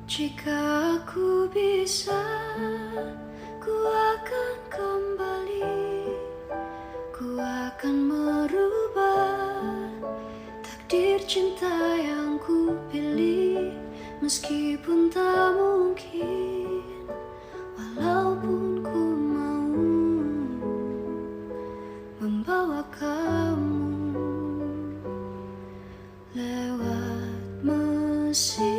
Jika aku bisa, ku akan kembali. Ku akan merubah takdir cinta yang ku pilih. Meskipun tak mungkin, walaupun ku mau membawa kamu lewat mesin.